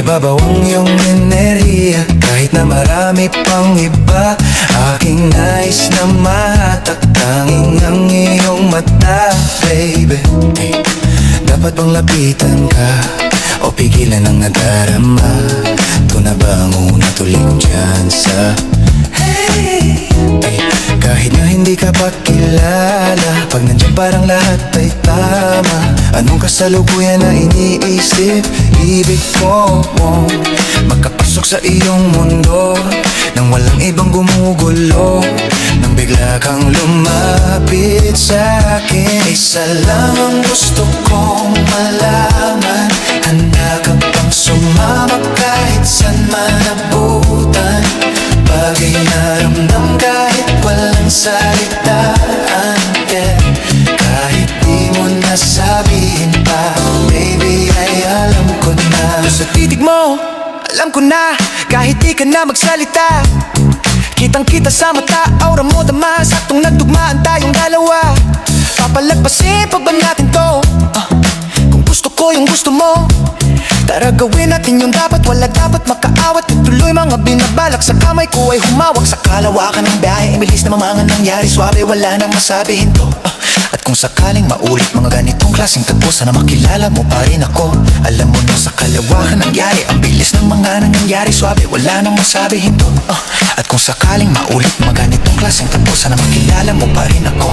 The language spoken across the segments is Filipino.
Ibabaw ang iyong enerhiya kahit na marami pang iba. Aking nais na mahatak tanging ang iyong mata, baby. Dapat bang lapitan ka o pigilan ang nadarama? Ito na ba ang unang tulig dyan sa kahit na hindi ka pa kilala, pag nandiyan parang lahat ay tama. Anong kasalukuyan na iniisip? Ibig ko makapasok sa iyong mundo nang walang ibang gumugulo. Nang bigla kang lumapit sa akin, isa lang ang gusto kong malaman. Handa ka bang sumama kahit saan man abutan? Bagay na ramdam kahit walang salitaan, yeah. Kahit di mo nasabihin pa, baby, ay alam ko na. Sa titig mo, alam ko na, kahit di ka na magsalita. Kitang-kita sa mata, aura mo dama, saktong nagtugmaan tayong dalawa. Papalagpasin pa ba natin to? Kung gusto ko yung gusto mo, tara gawin natin yung dapat. Wala dapat makaawat, ituloy mga binabalak. Sa kamay ko ay humawak sa kalawakan ng biyahe. Ibilis na mga nangyari, swabe, wala nang masabihin to. At kung sakaling maulit mga ganitong klaseng tagpo, sana makilala mo pa rin ako. Alam mo na sa kalawakan nangyari, ang bilis ng mga nangyari, swabe, wala nang masabihin to. At kung sakaling maulit mga ganitong klaseng tagpo, sana makilala mo pa rin ako.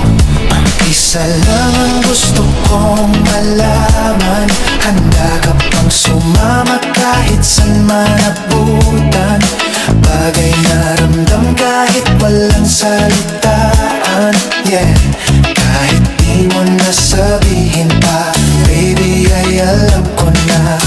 Isa lang ang gusto kong malaman. Handa ka bang sumama kahit saan man abutan? Bagay na ramdam kahit walang salitaan, yeah. Kahit di mo nasabihin pa, baby, ay alam ko na.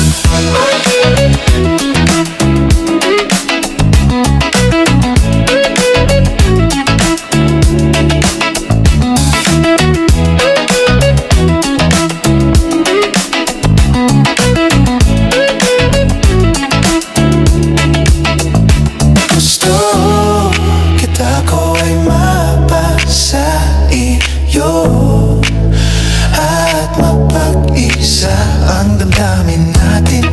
At mapag-isa ang damdamin natin.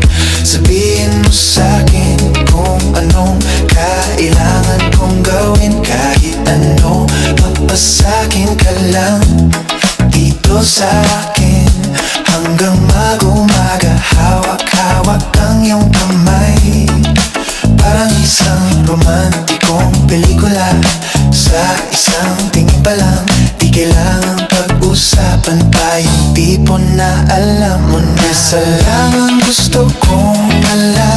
Sabihin mo sa'kin kung anong kailangan kong gawin. Kahit ano, papasakin ka lang dito sa'kin. Hanggang mag-umaga, hawak-hawak ang iyong kamay. Parang isang romantikong pelikula. Sa isang tingin pa lang, di kailangang pag-usapan pa. Yung tipo na alam mo na. Isa lang ang gusto kong alam.